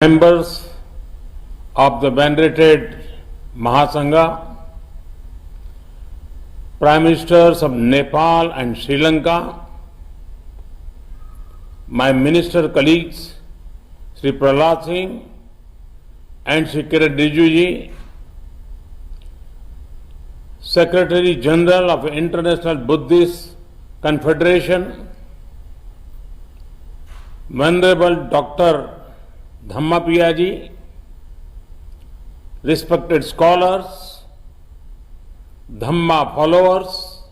Members of the venerated Mahasangha, Prime Ministers of Nepal and Sri Lanka, my minister colleagues, Sri Prahlad Singh and Sri Kiran Rijiju ji, Secretary General of International Buddhist Confederation, Venerable Dr. Dhammapriya ji, respected scholars, Dhamma followers,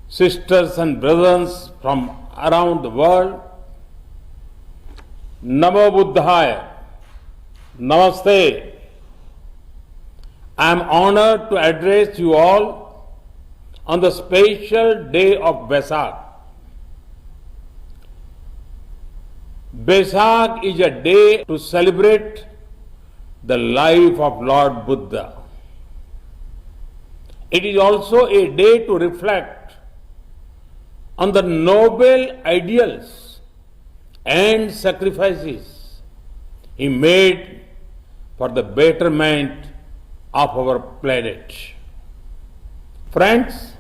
sisters and brothers from around the world, Namo Buddhaya, Namaste. I am honored to address you all on the special day of Vaisakh. Vaisakh is a day to celebrate the life of Lord Buddha. It is also a day to reflect on the noble ideals and sacrifices he made for the betterment of our planet. Friends,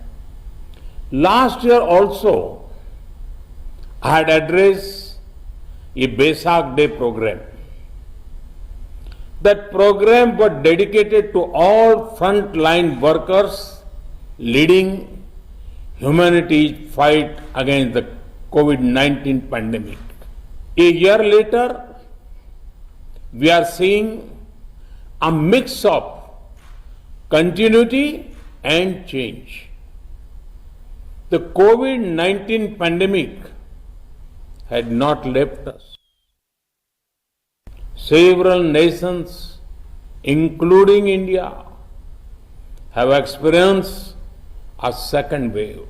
last year also I had addressed a Vaisakh Day program. That program was dedicated to all frontline workers leading humanity's fight against the COVID-19 pandemic. A year later, we are seeing a mix of continuity and change. The COVID-19 pandemic had not left us. Several nations, including India, have experienced a second wave.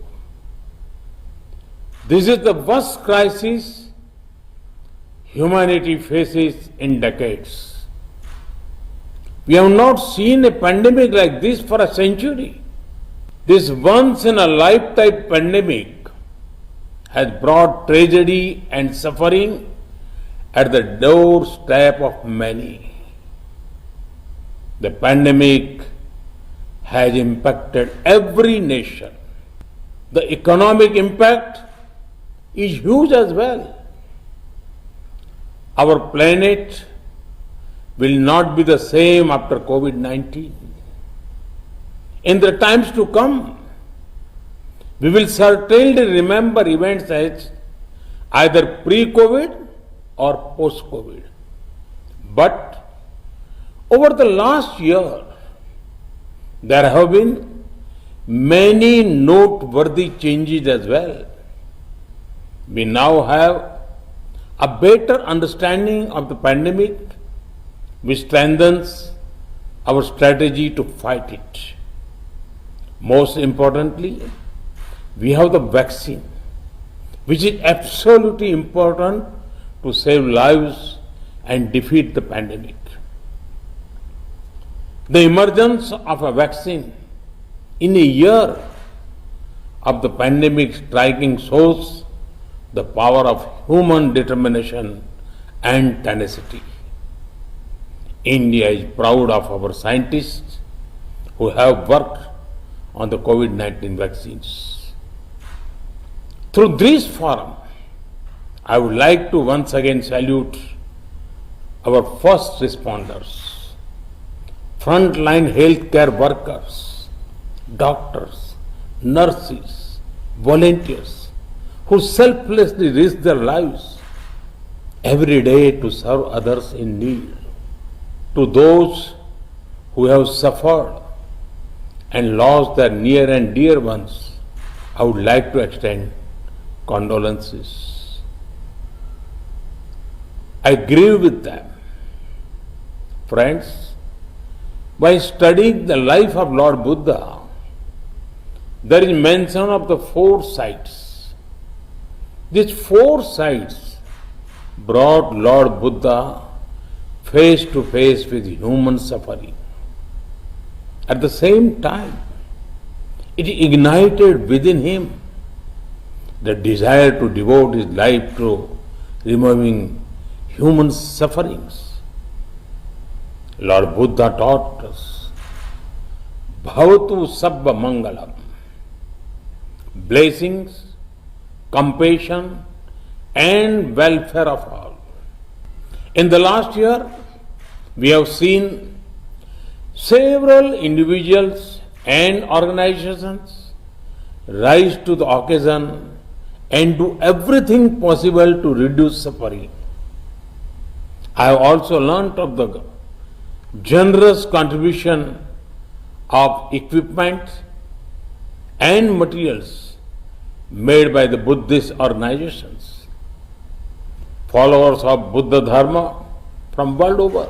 This is the worst crisis humanity faces in decades. We have not seen a pandemic like this for a century. This once-in-a-lifetime pandemic has brought tragedy and suffering at the doorstep of many. The pandemic has impacted every nation. The economic impact is huge as well. Our planet will not be the same after COVID-19. In the times to come, we will certainly remember events as either pre-COVID or post-COVID. But over the last year, there have been many noteworthy changes as well. We now have a better understanding of the pandemic, which strengthens our strategy to fight it. Most importantly, we have the vaccine, which is absolutely important to save lives and defeat the pandemic. The emergence of a vaccine in a year of the pandemic striking shows the power of human determination and tenacity. India is proud of our scientists who have worked on the COVID-19 vaccines. Through this forum, I would like to once again salute our first responders, frontline healthcare workers, doctors, nurses, volunteers, who selflessly risk their lives every day to serve others in need. To those who have suffered and lost their near and dear ones, I would like to extend condolences. I grieve with them. Friends, by studying the life of Lord Buddha, there is mention of the four sights. These four sights brought Lord Buddha face to face with human suffering. At the same time, it ignited within him the desire to devote his life to removing human sufferings. Lord Buddha taught us, Bhavatu Sabba Mangalam. Blessings, compassion, and welfare of all. In the last year, we have seen several individuals and organizations rise to the occasion and do everything possible to reduce suffering. I have also learnt of the generous contribution of equipment and materials made by the Buddhist organizations, followers of Buddha Dharma from world over.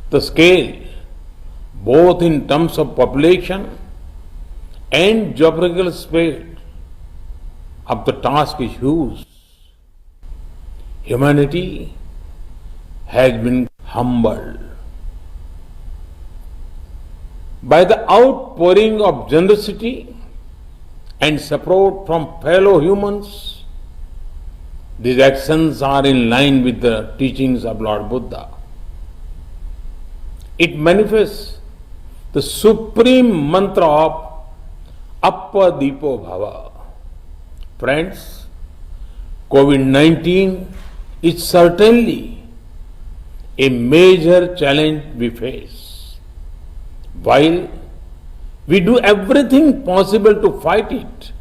The scale, both in terms of population and geographical space, of the task is huge. Humanity has been humbled by the outpouring of generosity and support from fellow humans. These actions are in line with the teachings of Lord Buddha. It manifests the supreme mantra of Appa Dipo Bhava. Friends, COVID-19 is certainly a major challenge we face. While we do everything possible to fight it,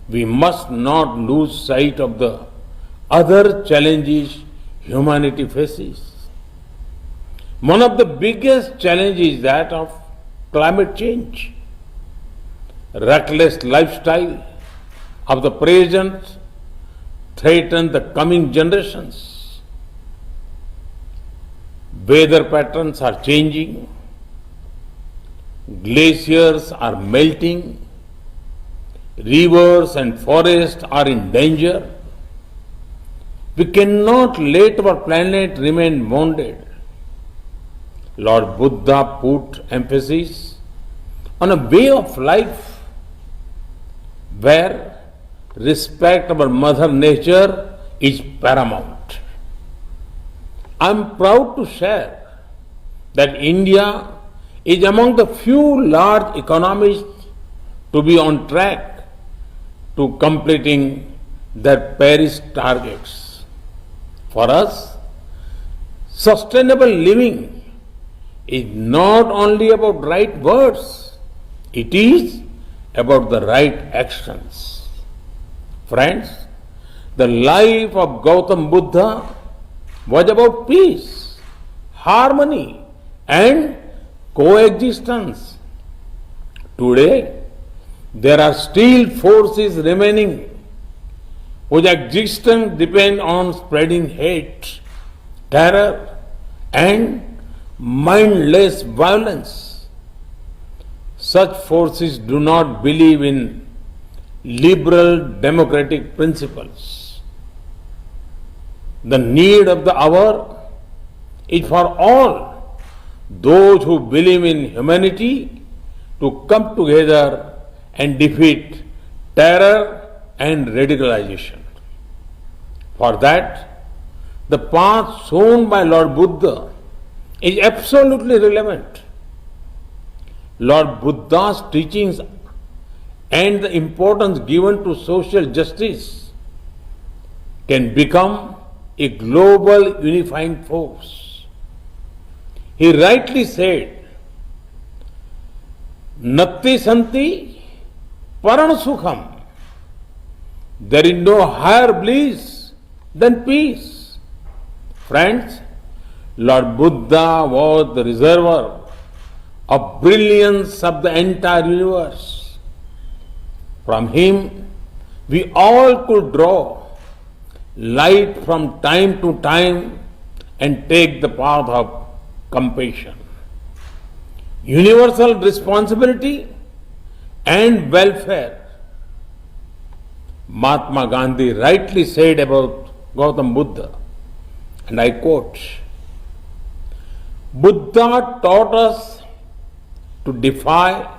we must not lose sight of the other challenges humanity faces. One of the biggest challenges is that of climate change. Reckless lifestyle of the present threaten the coming generations. Weather patterns are changing. Glaciers are melting. Rivers and forests are in danger. We cannot let our planet remain wounded. Lord Buddha put emphasis on a way of life where respect for Mother Nature is paramount. I am proud to share that India is among the few large economies to be on track to completing their Paris targets. For us, sustainable living is not only about right words, it is about the right actions. Friends, the life of Gautam Buddha was about peace, harmony, and coexistence. Today, there are still forces remaining whose existence depends on spreading hate, terror, and mindless violence. Such forces do not believe in liberal democratic principles. The need of the hour is for all those who believe in humanity to come together and defeat terror and radicalization. For that, the path shown by Lord Buddha is absolutely relevant. Lord Buddha's teachings and the importance given to social justice can become a global unifying force. He rightly said, Natti Santi Paran Sukham. There is no higher bliss than peace. Friends, Lord Buddha was the reservoir of brilliance of the entire universe. From him, we all could draw light from time to time and take the path of compassion. Universal responsibility and welfare. Mahatma Gandhi rightly said about Gautam Buddha, and I quote, Buddha taught us to defy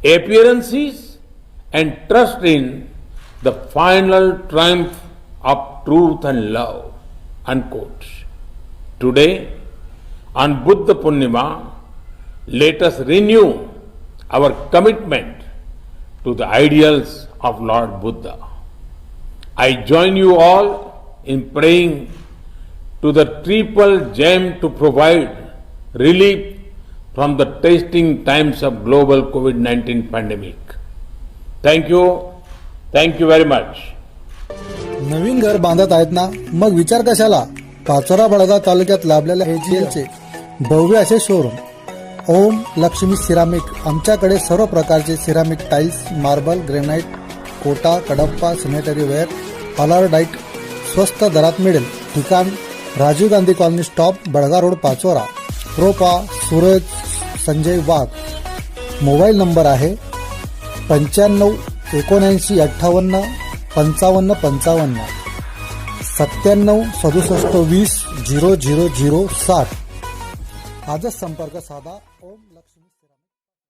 appearances and trust in the final triumph of truth and love. Unquote. Today, on Buddha Purnima, let us renew our commitment to the ideals of Lord Buddha. I join you all in praying to the triple gem to provide relief from the testing times of global COVID-19 pandemic. Thank you. Thank you very much. नवीन घर बांधत आहेत ना, मग विचार कशाला. पाचोरा बडगाव तालुक्यात लाभलेल्या एजीएलचे भव्य असे showroom ओम Lakshmi ceramic. आमच्याकडे सर्व प्रकारचे ceramic tiles, marble, granite, Kota, Kadappa, sanitary ware, ऑलरडाईट स्वस्त दरात मिळेल. ठिकाण Rajiv Gandhi colony stop, Badgaon road, Pachora. प्रोपा सूरज संजय वाघ. मोबाईल नंबर आहे 95 79 58 55 55 97 67 20 000 60. आजच संपर्क साधा. ओम लक्ष्मी.